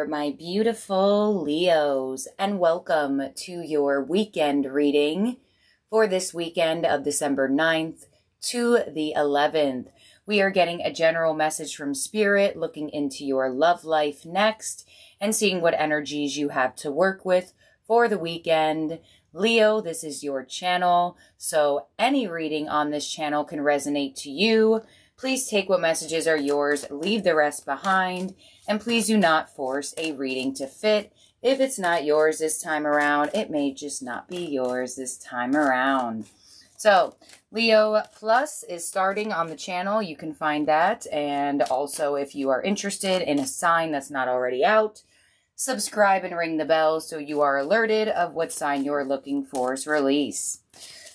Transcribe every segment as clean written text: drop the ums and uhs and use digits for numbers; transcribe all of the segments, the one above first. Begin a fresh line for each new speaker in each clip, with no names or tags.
there, my beautiful Leos, and welcome to your weekend reading for this weekend of December 9th to the 11th. We are getting a general message from Spirit, looking into your love life next, and seeing what energies you have to work with for the weekend. Leo, this is your channel, so any reading on this channel can resonate to you. Please take what messages are yours, leave the rest behind, and please do not force a reading to fit. If it's not yours this time around, it may just not be yours this time around. So, Leo Plus is starting on the channel. You can find that. And also, if you are interested in a sign that's not already out, subscribe and ring the bell so you are alerted of what sign you're looking for's release.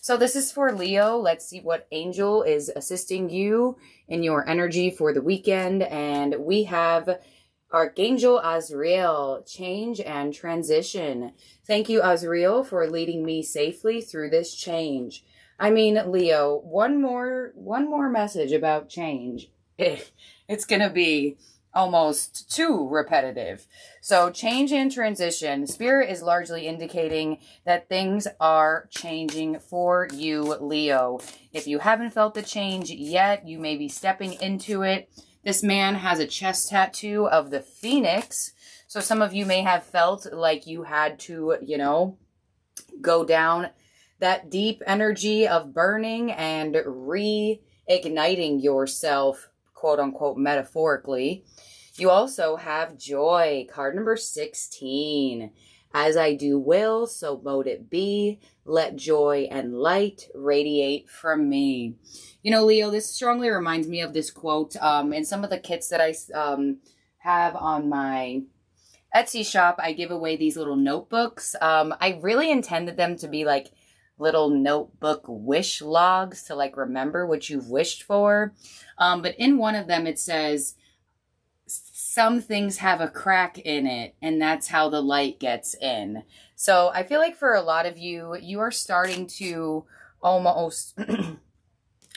So this is for Leo. Let's see what angel is assisting you in your energy for the weekend. And we have Archangel Azrael, change and transition. Thank you, Azrael, for leading me safely through this change. I mean, Leo, one more message about change. It's going to be almost too repetitive. So change and transition. Spirit is largely indicating that things are changing for you, Leo. If you haven't felt the change yet, you may be stepping into it. This man has a chest tattoo of the Phoenix. So some of you may have felt like you had to, go down that deep energy of burning and reigniting yourself, quote unquote, metaphorically. You also have joy, card number 16. As I do will, so mote it be. Let joy and light radiate from me. You know, Leo, this strongly reminds me of this quote in some of the kits that I have on my Etsy shop. I give away these little notebooks. I really intended them to be like little notebook wish logs to like remember what you've wished for. But in one of them, it says, some things have a crack in it, and that's how the light gets in. So I feel like for a lot of you, you are starting to almost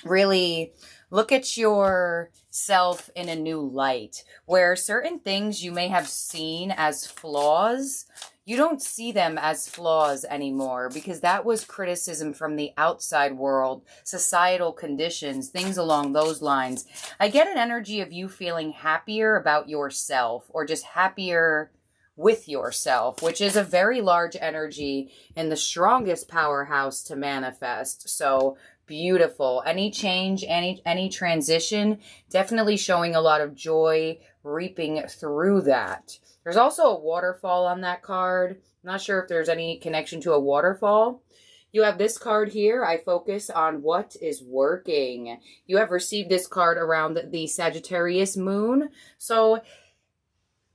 really look at yourself in a new light, where certain things you may have seen as flaws, you don't see them as flaws anymore, because that was criticism from the outside world, societal conditions, things along those lines. I get an energy of you feeling happier about yourself, or just happier with yourself, which is a very large energy and the strongest powerhouse to manifest. So beautiful. Any change, any transition, definitely showing a lot of joy, reaping through that. There's also a waterfall on that card. I'm not sure if there's any connection to a waterfall. You have this card here. I focus on what is working. You have received this card around the Sagittarius moon. So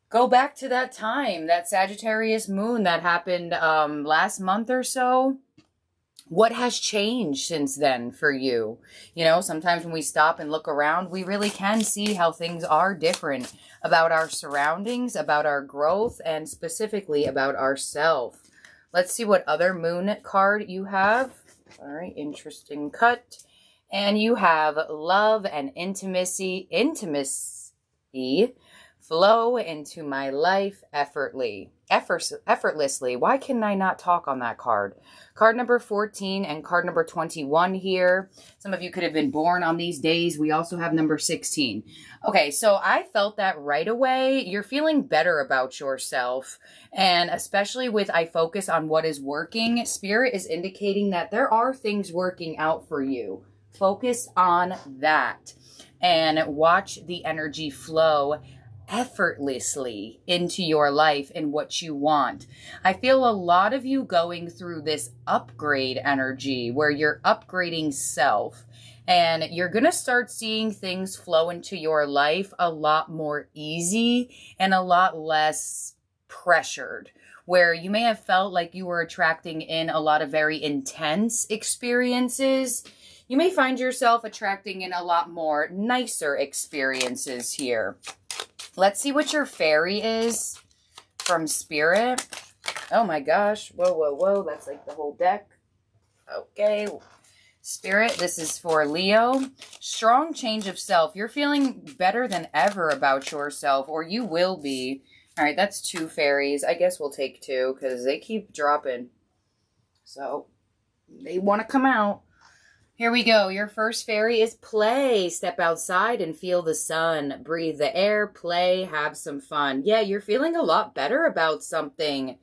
go back to that time, that Sagittarius moon that happened last month or so. What has changed since then for you? You know, sometimes when we stop and look around, we really can see how things are different about our surroundings, about our growth, and specifically about ourselves. Let's see what other moon card you have. All right, interesting cut. And you have love and intimacy flow into my life effortlessly. Why can I not talk on that card? Card number 14 and card number 21 here. Some of you could have been born on these days. We also have number 16. Okay, so I felt that right away. You're feeling better about yourself. And especially with I focus on what is working, Spirit is indicating that there are things working out for you. Focus on that and watch the energy flow effortlessly into your life and what you want. I feel a lot of you going through this upgrade energy where you're upgrading self, and you're going to start seeing things flow into your life a lot more easy and a lot less pressured, where you may have felt like you were attracting in a lot of very intense experiences. You may find yourself attracting in a lot more nicer experiences here. Let's see what your fairy is from Spirit. Oh my gosh. Whoa, whoa, whoa. That's like the whole deck. Okay. Spirit, this is for Leo. Strong change of self. You're feeling better than ever about yourself, or you will be. All right, that's 2 fairies. I guess we'll take 2 because they keep dropping. So they want to come out. Here we go. Your first fairy is play. Step outside and feel the sun. Breathe the air, play, have some fun. Yeah, you're feeling a lot better about something.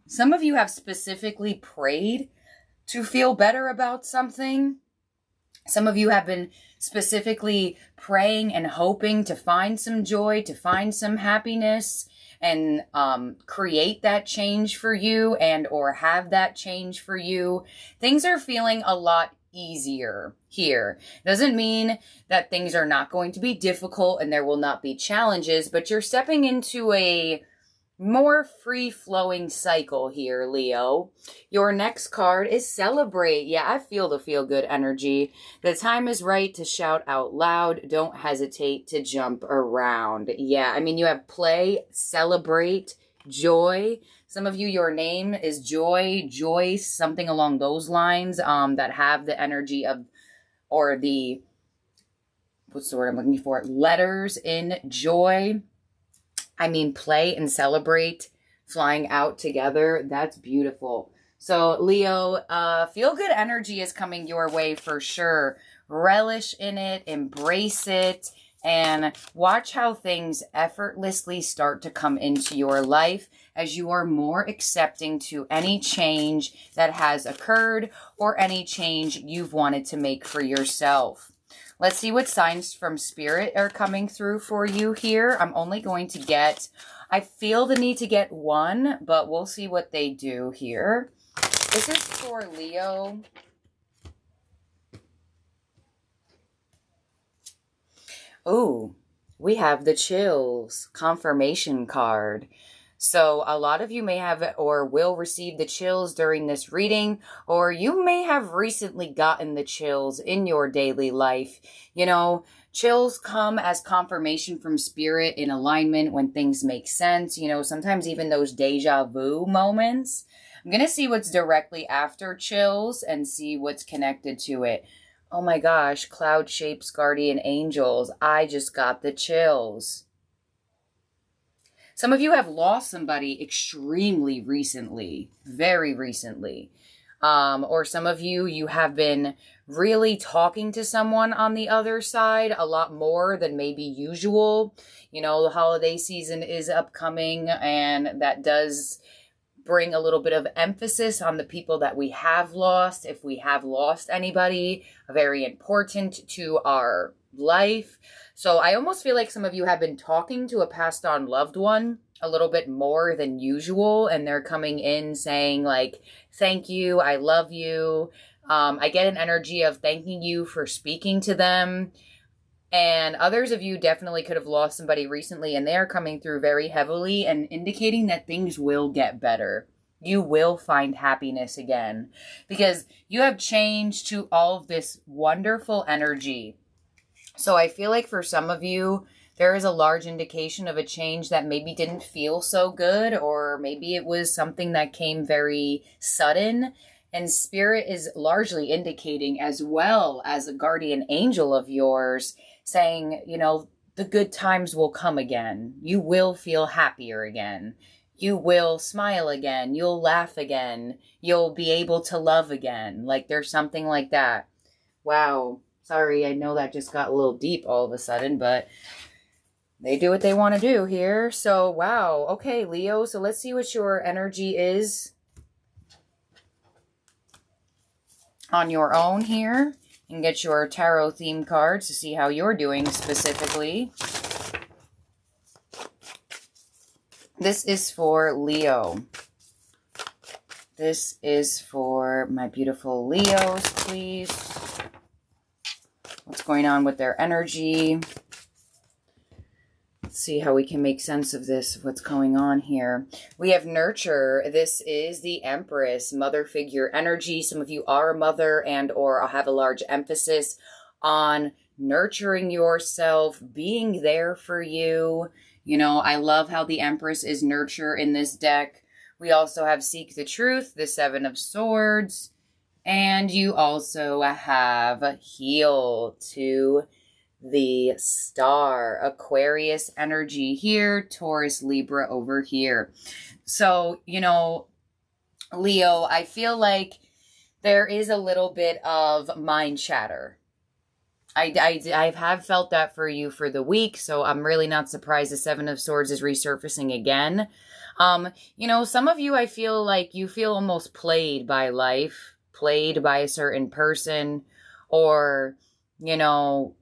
Some of you have specifically prayed to feel better about something. Some of you have been specifically praying and hoping to find some joy, to find some happiness, and create that change for you and or have that change for you. Things are feeling a lot easier here. Doesn't mean that things are not going to be difficult and there will not be challenges, but you're stepping into a more free-flowing cycle here, Leo. Your next card is celebrate. Yeah, I feel the feel-good energy. The time is right to shout out loud. Don't hesitate to jump around. Yeah, I mean, you have play, celebrate, joy. Some of you, your name is Joy, Joyce, something along those lines, that have the energy of, or the, what's the word I'm looking for? Letters in joy. I mean, play and celebrate, flying out together. That's beautiful. So, Leo, feel-good energy is coming your way for sure. Relish in it, embrace it, and watch how things effortlessly start to come into your life as you are more accepting to any change that has occurred or any change you've wanted to make for yourself. Let's see what signs from Spirit are coming through for you here. I'm only going to get, I feel the need to get 1, but we'll see what they do here. This is for Leo. Oh, we have the chills confirmation card. So a lot of you may have or will receive the chills during this reading, or you may have recently gotten the chills in your daily life. You know, chills come as confirmation from Spirit in alignment when things make sense. You know, sometimes even those deja vu moments. I'm going to see what's directly after chills and see what's connected to it. Oh my gosh, cloud shapes, guardian angels. I just got the chills. Some of you have lost somebody extremely recently, very recently. Or some of you, you have been really talking to someone on the other side a lot more than maybe usual. You know, the holiday season is upcoming, and that does bring a little bit of emphasis on the people that we have lost. If we have lost anybody, very important to our life. So I almost feel like some of you have been talking to a passed on loved one a little bit more than usual, and they're coming in saying like, thank you, I love you. I get an energy of thanking you for speaking to them. And others of you definitely could have lost somebody recently, and they're coming through very heavily and indicating that things will get better. You will find happiness again because you have changed to all of this wonderful energy. So I feel like for some of you, there is a large indication of a change that maybe didn't feel so good, or maybe it was something that came very sudden. And Spirit is largely indicating, as well as a guardian angel of yours, saying, you know, the good times will come again. You will feel happier again. You will smile again. You'll laugh again. You'll be able to love again. Like there's something like that. Wow. Sorry, I know that just got a little deep all of a sudden, but they do what they want to do here. So, wow. Okay, Leo. So let's see what your energy is on your own here. And get your tarot theme cards to see how you're doing specifically. This is for Leo. This is for my beautiful Leos, please. What's going on with their energy? Let's see how we can make sense of this, what's going on here. We have nurture. This is the Empress, mother figure energy. Some of you are a mother and or have a large emphasis on nurturing yourself, being there for you. You know, I love how the Empress is nurture in this deck. We also have Seek the Truth, the Seven of Swords. And you also have Heal to the Star. Aquarius energy here, Taurus, Libra over here. So, you know, Leo, I feel like there is a little bit of mind chatter. I have felt that for you for the week, so I'm really not surprised the Seven of Swords is resurfacing again. You know, some of you, I feel like you feel almost played by life, played by a certain person, or, you know,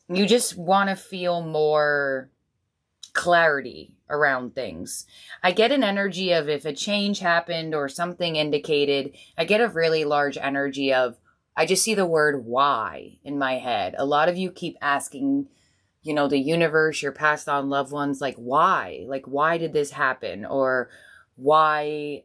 you just want to feel more clarity around things. I get an energy of if a change happened or something indicated, I get a really large energy of, I just see the word why in my head. A lot of you keep asking, you know, the universe, your passed on loved ones, like, why? Like, why did this happen? Or why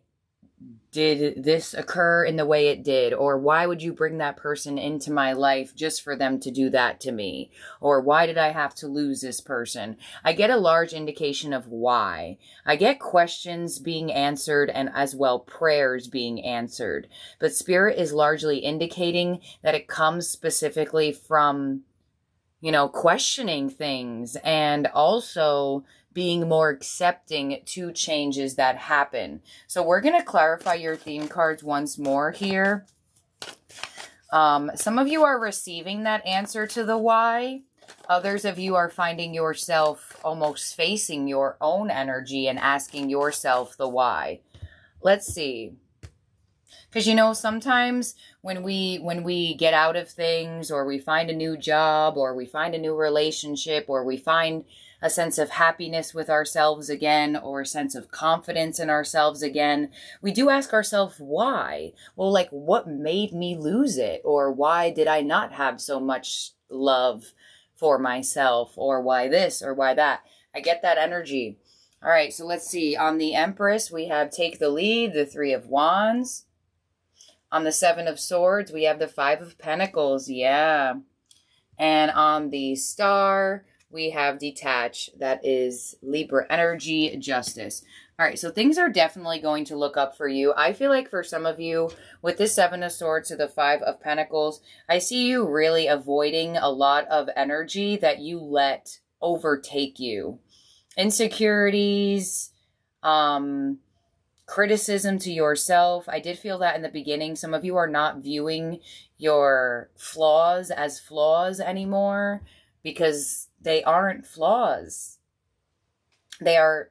did this occur in the way it did? Or why would you bring that person into my life just for them to do that to me? Or why did I have to lose this person? I get a large indication of why. I get questions being answered and as well prayers being answered. But Spirit is largely indicating that it comes specifically from, you know, questioning things and also being more accepting to changes that happen. So we're going to clarify your theme cards once more here. Some of you are receiving that answer to the why. Others of you are finding yourself almost facing your own energy and asking yourself the why. Let's see. Because, you know, sometimes when we get out of things, or we find a new job, or we find a new relationship, or we find a sense of happiness with ourselves again, or a sense of confidence in ourselves again, we do ask ourselves why. Well, like, what made me lose it? Or why did I not have so much love for myself? Or why this or why that? I get that energy. All right, so let's see. On the Empress, we have Take the Lead, the Three of Wands. On the Seven of Swords, we have the Five of Pentacles. Yeah. And on the Star, we have Detach. That is Libra energy, Justice. All right, so things are definitely going to look up for you. I feel like for some of you, with the Seven of Swords to the Five of Pentacles, I see you really avoiding a lot of energy that you let overtake you. Insecurities, criticism to yourself. I did feel that in the beginning. Some of you are not viewing your flaws as flaws anymore because they aren't flaws. They are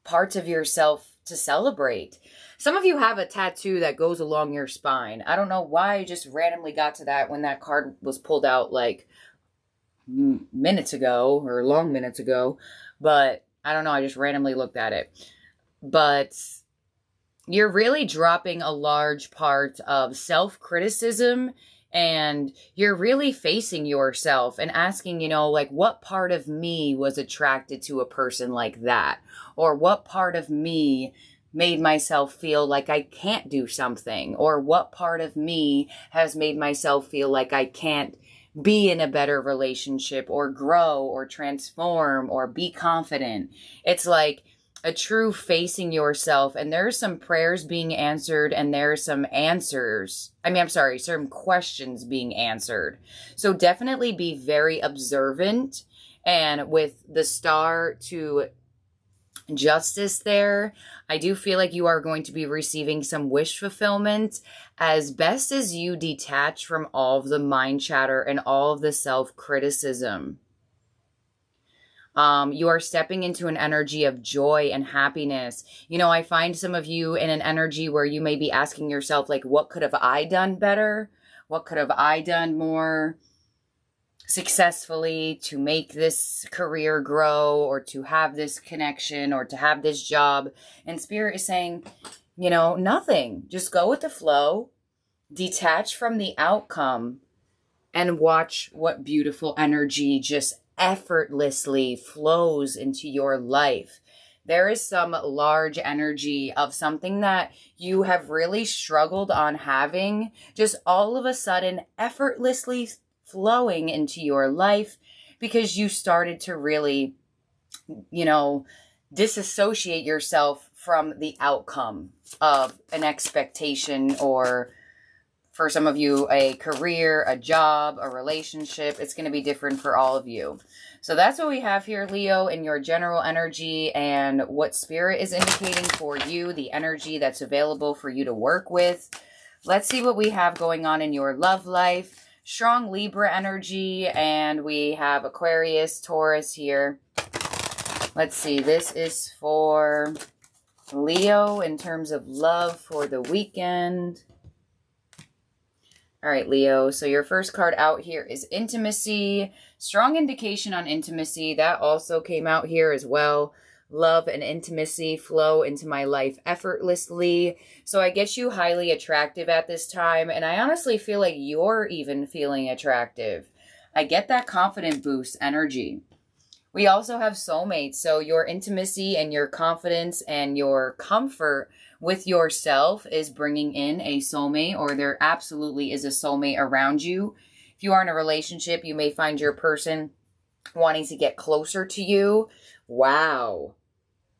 parts of yourself to celebrate. Some of you have a tattoo that goes along your spine. I don't know why I just randomly got to that when that card was pulled out like minutes ago or long minutes ago, but I don't know. I just randomly looked at it. But you're really dropping a large part of self-criticism, and you're really facing yourself and asking, you know, like, what part of me was attracted to a person like that? Or what part of me made myself feel like I can't do something? Or what part of me has made myself feel like I can't be in a better relationship or grow or transform or be confident? It's like a true facing yourself, and there's some prayers being answered, and there's some answers. Some questions being answered. So definitely be very observant. And with the Star to Justice there, I do feel like you are going to be receiving some wish fulfillment as best as you detach from all of the mind chatter and all of the self-criticism. You are stepping into an energy of joy and happiness. You know, I find some of you in an energy where you may be asking yourself, like, what could have I done better? What could have I done more successfully to make this career grow, or to have this connection, or to have this job? And Spirit is saying, you know, nothing. Just go with the flow, detach from the outcome, and watch what beautiful energy just effortlessly flows into your life. There is some large energy of something that you have really struggled on having, just all of a sudden effortlessly flowing into your life because you started to really, you know, disassociate yourself from the outcome of an expectation or For some of you, a career, a job, a relationship. It's going to be different for all of you. So that's what we have here, Leo, in your general energy and what Spirit is indicating for you, the energy that's available for you to work with. Let's see what we have going on in your love life. Strong Libra energy, and we have Aquarius, Taurus here. Let's see, this is for Leo in terms of love for the weekend. All right, Leo, so your first card out here is intimacy. Strong indication on intimacy. That also came out here as well. Love and intimacy flow into my life effortlessly. So I get you highly attractive at this time, and I honestly feel like you're even feeling attractive. I get that confident boost energy. We also have soulmates, so your intimacy and your confidence and your comfort with yourself is bringing in a soulmate, or there absolutely is a soulmate around you. If you are in a relationship, you may find your person wanting to get closer to you. Wow.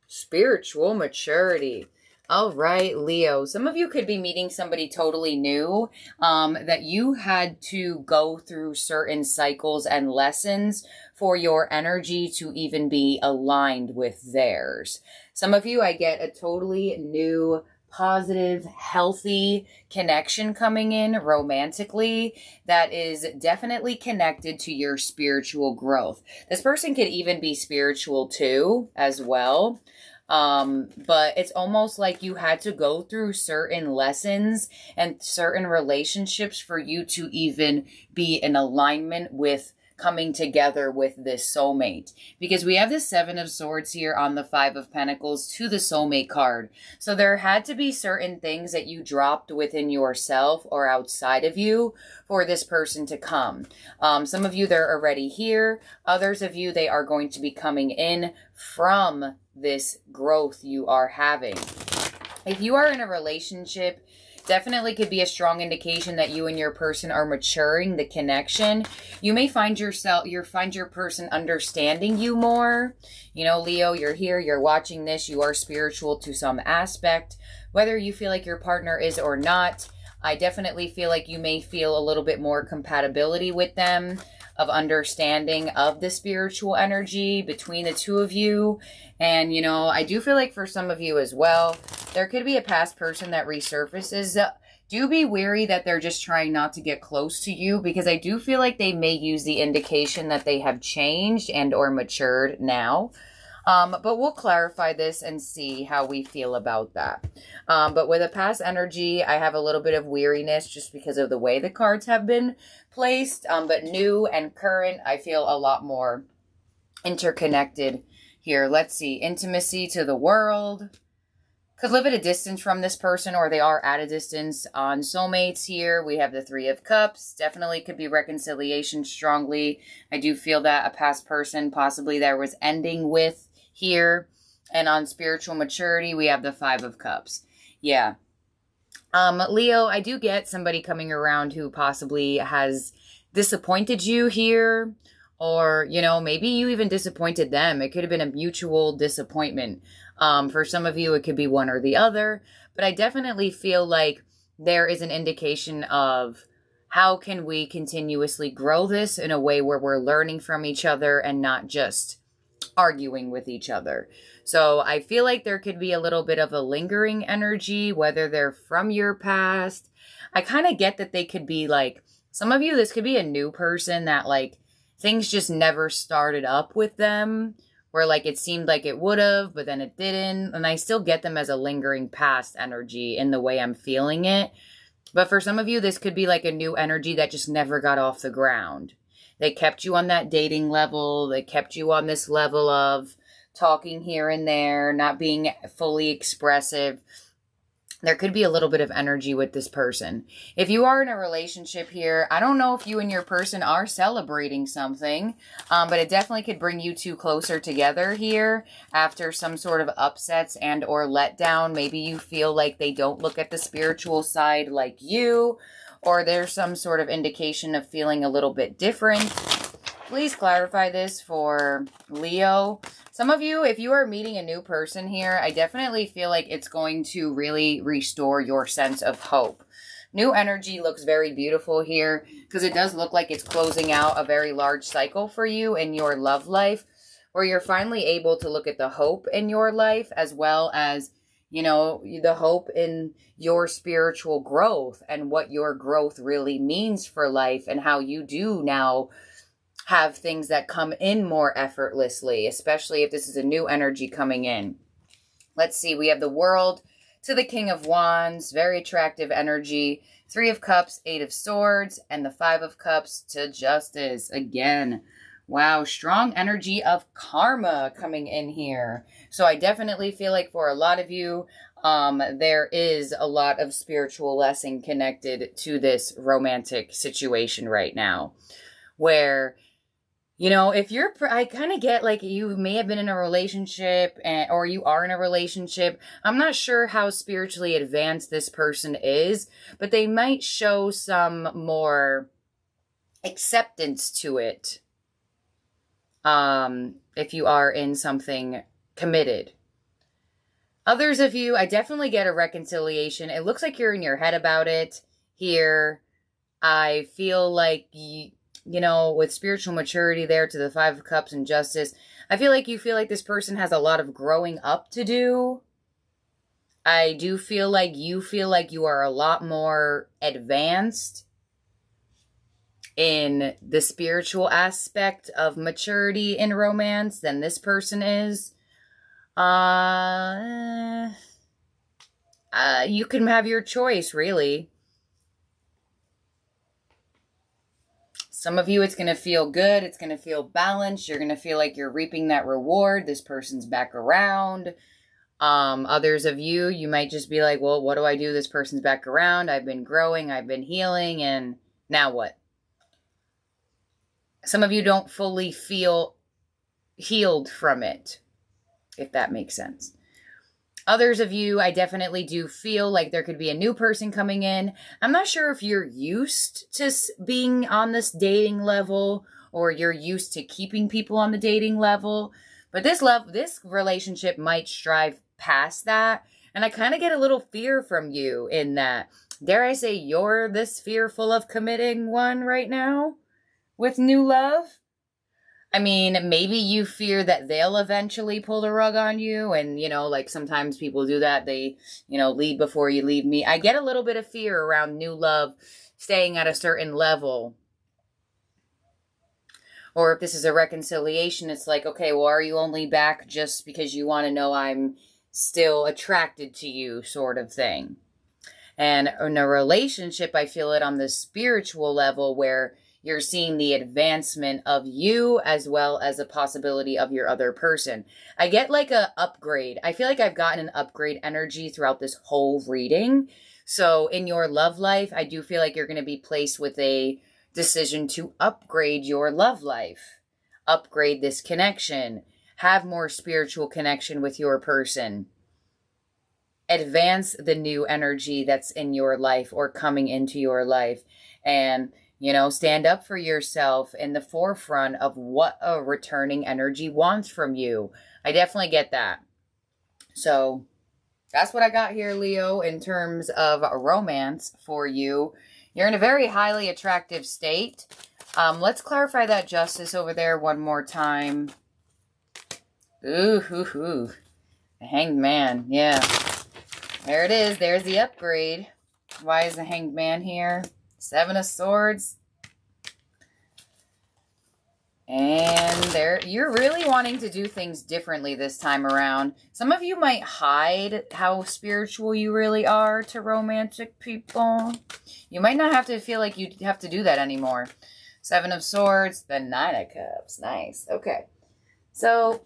Spiritual maturity. All right, Leo. Some of you could be meeting somebody totally new, that you had to go through certain cycles and lessons for your energy to even be aligned with theirs. Some of you, I get a totally new, positive, healthy connection coming in romantically that is definitely connected to your spiritual growth. This person could even be spiritual too, as well. But it's almost like you had to go through certain lessons and certain relationships for you to even be in alignment with coming together with this soulmate, because we have the 7 of Swords here on the 5 of Pentacles to the soulmate card. So there had to be certain things that you dropped within yourself or outside of you for this person to come. Some of you, they're already here. Others of you, they are going to be coming in from this growth you are having. If you are in a relationship, definitely could be a strong indication that you and your person are maturing the connection. You may find your person understanding you more. You know, Leo, you're here, you're watching this, you are spiritual to some aspect. Whether you feel like your partner is or not, I definitely feel like you may feel a little bit more compatibility with them, of understanding of the spiritual energy between the two of you. And, you know, I do feel like for some of you as well, there could be a past person that resurfaces. Do be wary that they're just trying not to get close to you, because I do feel like they may use the indication that they have changed and or matured now. But we'll clarify this and see how we feel about that. But with a past energy, I have a little bit of weariness just because of the way the cards have been placed. But new and current, I feel a lot more interconnected here. Let's see. Intimacy to the world. Could live at a distance from this person, or they are at a distance. On soulmates here, we have the 3 of Cups. Definitely could be reconciliation strongly. I do feel that a past person possibly there was ending with here. And on spiritual maturity, we have the 5 of Cups. Yeah. Leo, I do get somebody coming around who possibly has disappointed you here. Or, you know, maybe you even disappointed them. It could have been a mutual disappointment. For some of you, it could be one or the other. But I definitely feel like there is an indication of how can we continuously grow this in a way where we're learning from each other and not just arguing with each other. So I feel like there could be a little bit of a lingering energy, whether they're from your past. I kind of get that they could be like, some of you, this could be a new person that like, things just never started up with them, where like it seemed like it would have, but then it didn't. And I still get them as a lingering past energy in the way I'm feeling it. But for some of you, this could be like a new energy that just never got off the ground. They kept you on that dating level. They kept you on this level of talking here and there, not being fully expressive. There could be a little bit of energy with this person. If you are in a relationship here, I don't know if you and your person are celebrating something, but it definitely could bring you two closer together here after some sort of upsets and or letdown. Maybe you feel like they don't look at the spiritual side like you, or there's some sort of indication of feeling a little bit different. Please clarify this for Leo. Some of you, if you are meeting a new person here, I definitely feel like it's going to really restore your sense of hope. New energy looks very beautiful here because it does look like it's closing out a very large cycle for you in your love life, where you're finally able to look at the hope in your life as well as, you know, the hope in your spiritual growth and what your growth really means for life and how you do now have things that come in more effortlessly, especially if this is a new energy coming in. Let's see, we have the World to the King of Wands, very attractive energy. 3 of Cups, 8 of Swords, and the 5 of Cups to Justice. Again, wow, strong energy of karma coming in here. So I definitely feel like for a lot of you, there is a lot of spiritual lesson connected to this romantic situation right now. Where, you know, if you're, I kind of get like you may have been in a relationship or you are in a relationship. I'm not sure how spiritually advanced this person is, but they might show some more acceptance to it. If you are in something committed. Others of you, I definitely get a reconciliation. It looks like you're in your head about it here. I feel like you know, with spiritual maturity there to the 5 of Cups and Justice, I feel like you feel like this person has a lot of growing up to do. I do feel like you are a lot more advanced in the spiritual aspect of maturity in romance than this person is. You can have your choice, really. Some of you, it's going to feel good. It's going to feel balanced. You're going to feel like you're reaping that reward. This person's back around. Others of you, you might just be like, well, what do I do? This person's back around. I've been growing. I've been healing. And now what? Some of you don't fully feel healed from it, if that makes sense. Others of you, I definitely do feel like there could be a new person coming in. I'm not sure if you're used to being on this dating level or you're used to keeping people on the dating level, but this relationship might strive past that. And I kind of get a little fear from you in that. Dare I say you're this fearful of committing one right now with new love? I mean, maybe you fear that they'll eventually pull the rug on you. And, you know, like sometimes people do that. They, you know, leave before you leave me. I get a little bit of fear around new love staying at a certain level. Or if this is a reconciliation, it's like, okay, well, are you only back just because you want to know I'm still attracted to you sort of thing? And in a relationship, I feel it on the spiritual level where you're seeing the advancement of you as well as a possibility of your other person. I get like a upgrade. I feel like I've gotten an upgrade energy throughout this whole reading. So in your love life, I do feel like you're going to be placed with a decision to upgrade your love life. Upgrade this connection. Have more spiritual connection with your person. Advance the new energy that's in your life or coming into your life. And you know, stand up for yourself in the forefront of what a returning energy wants from you. I definitely get that. So that's what I got here, Leo, in terms of romance for you. You're in a very highly attractive state. Let's clarify that Justice over there one more time. Ooh, the Hanged Man. Yeah. There it is. There's the upgrade. Why is the Hanged Man here? 7 of Swords. And there, you're really wanting to do things differently this time around. Some of you might hide how spiritual you really are to romantic people. You might not have to feel like you have to do that anymore. 7 of Swords, the 9 of Cups. Nice. Okay. So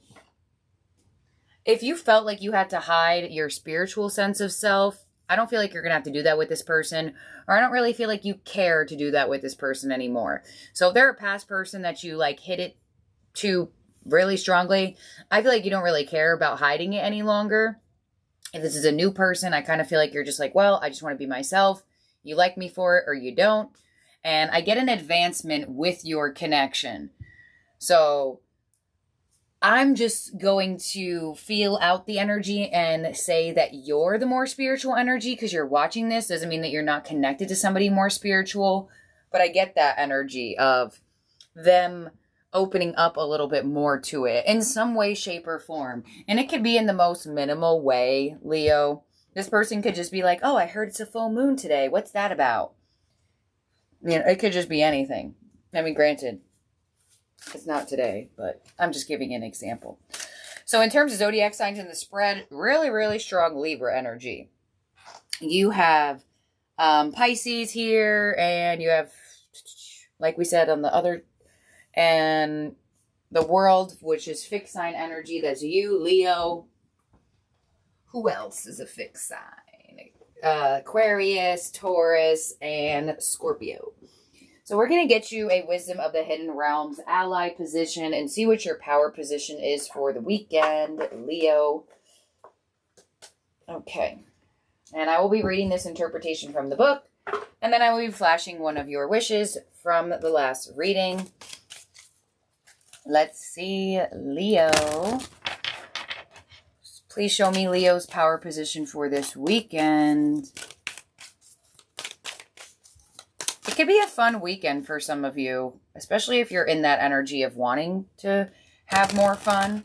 if you felt like you had to hide your spiritual sense of self, I don't feel like you're going to have to do that with this person, or I don't really feel like you care to do that with this person anymore. So if they're a past person that you like hit it to really strongly, I feel like you don't really care about hiding it any longer. If this is a new person, I kind of feel like you're just like, well, I just want to be myself. You like me for it or you don't. And I get an advancement with your connection. So I'm just going to feel out the energy and say that you're the more spiritual energy because you're watching this. Doesn't mean that you're not connected to somebody more spiritual, but I get that energy of them opening up a little bit more to it in some way, shape, or form. And it could be in the most minimal way, Leo. This person could just be like, oh, I heard it's a full moon today. What's that about? You know, it could just be anything. I mean, granted, it's not today, but I'm just giving an example. So in terms of zodiac signs in the spread, really, really strong Libra energy. You have Pisces here, and you have, like we said on the other, and the world, which is fixed sign energy. That's you, Leo. Who else is a fixed sign? Aquarius, Taurus, and Scorpio. So we're going to get you a Wisdom of the Hidden Realms ally position and see what your power position is for the weekend, Leo. Okay. And I will be reading this interpretation from the book, and then I will be flashing one of your wishes from the last reading. Let's see, Leo. Please show me Leo's power position for this weekend. It could be a fun weekend for some of you, especially if you're in that energy of wanting to have more fun.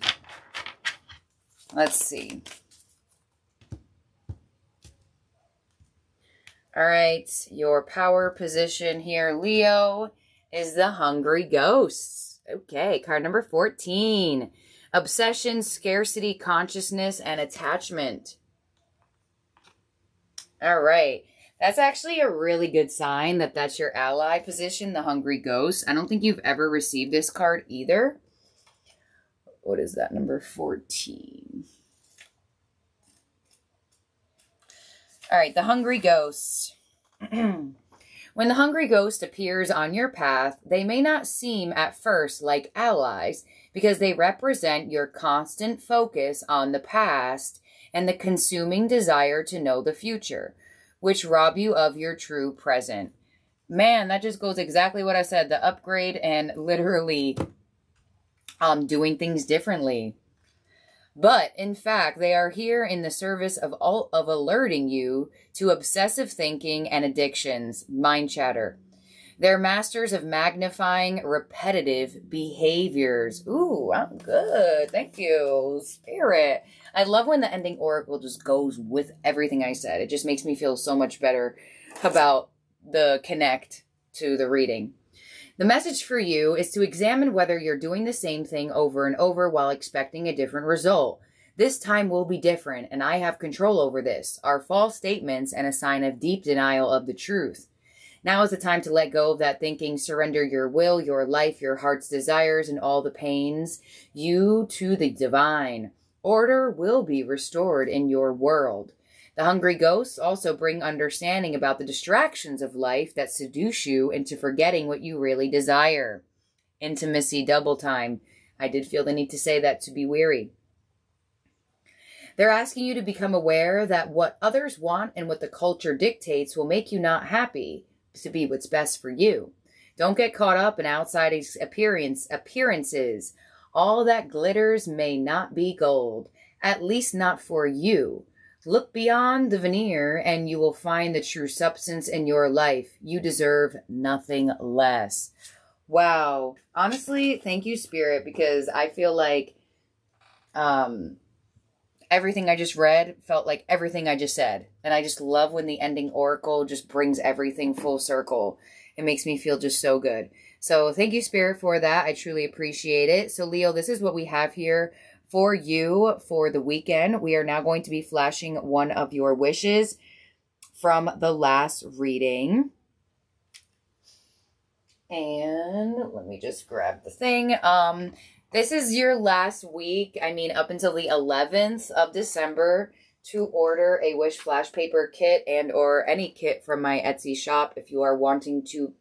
Let's see. All right, your power position here, Leo, is the Hungry Ghosts. Okay, card number 14. Obsession, scarcity, consciousness, and attachment. All right. That's actually a really good sign that that's your ally position, the Hungry Ghost. I don't think you've ever received this card either. What is that, number 14? All right, the Hungry Ghost. When the Hungry Ghost appears on your path, they may not seem at first like allies because they represent your constant focus on the past and the consuming desire to know the future, which rob you of your true present. Man, that just goes exactly what I said, the upgrade and literally doing things differently. But, in fact, they are here in the service of alerting you to obsessive thinking and addictions, mind chatter. They're masters of magnifying repetitive behaviors. Ooh, I'm good. Thank you, Spirit. I love when the ending oracle just goes with everything I said. It just makes me feel so much better about the connect to the reading. The message for you is to examine whether you're doing the same thing over and over while expecting a different result. This time will be different, and I have control over this, are false statements and a sign of deep denial of the truth. Now is the time to let go of that thinking, surrender your will, your life, your heart's desires, and all the pains, you to the divine. Order will be restored in your world. The Hungry Ghosts also bring understanding about the distractions of life that seduce you into forgetting what you really desire. Intimacy double time. I did feel the need to say that to be weary. They're asking you to become aware that what others want and what the culture dictates will make you not happy, to be what's best for you. Don't get caught up in outside appearances. All that glitters may not be gold, at least not for you. Look beyond the veneer and you will find the true substance in your life. You deserve nothing less. Wow. Honestly, thank you, Spirit, because I feel like everything I just read felt like everything I just said. And I just love when the ending oracle just brings everything full circle. It makes me feel just so good. So thank you, Spirit, for that. I truly appreciate it. So, Leo, this is what we have here for you for the weekend. We are now going to be flashing one of your wishes from the last reading. And let me just grab the thing. This is your last week, up until the 11th of December, to order a Wish Flash Paper kit and or any kit from my Etsy shop if you are wanting to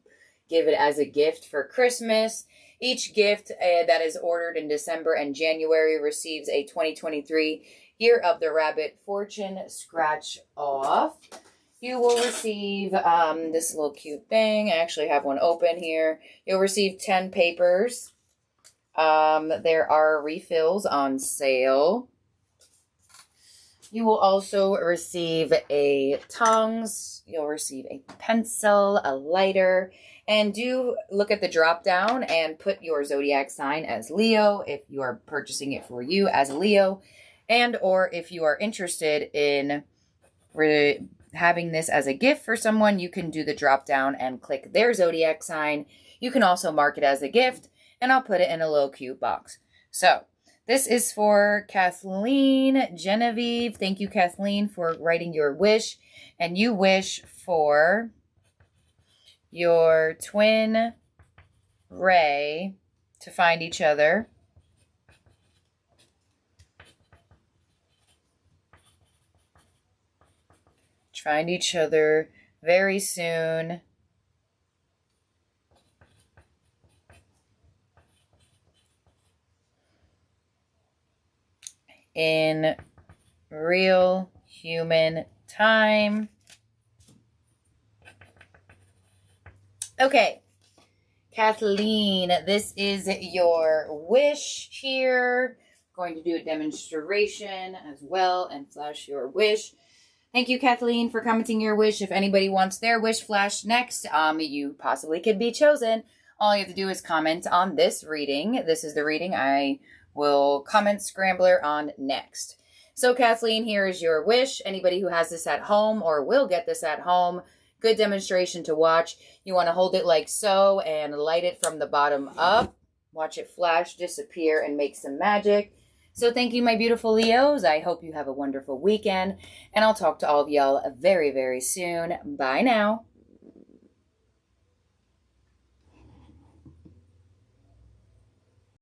give it as a gift for Christmas. Each gift that is ordered in December and January receives a 2023 Year of the Rabbit Fortune scratch off. You will receive this little cute thing. I actually have one open here. You'll receive 10 papers. There are refills on sale. You will also receive a tongs, you'll receive a pencil, a lighter, and do look at the drop down and put your zodiac sign as Leo if you are purchasing it for you as a Leo, and or if you are interested in having this as a gift for someone, you can do the drop down and click their zodiac sign. You can also mark it as a gift, and I'll put it in a little cute box. So this is for Kathleen Genevieve. Thank you, Kathleen, for writing your wish. And you wish for your twin Ray to find each other. Find each other very soon. In real human time. Okay, Kathleen, this is your wish here. Going to do a demonstration as well and flash your wish. Thank you, Kathleen, for commenting your wish. If anybody wants their wish flashed next, you possibly could be chosen. All you have to do is comment on this reading. This is the reading I will comment Scrambler on next. So, Kathleen, here is your wish. Anybody who has this at home or will get this at home, good demonstration to watch. You want to hold it like so and light it from the bottom up. Watch it flash, disappear, and make some magic. So thank you, my beautiful Leos. I hope you have a wonderful weekend, and I'll talk to all of y'all very, very soon. Bye now.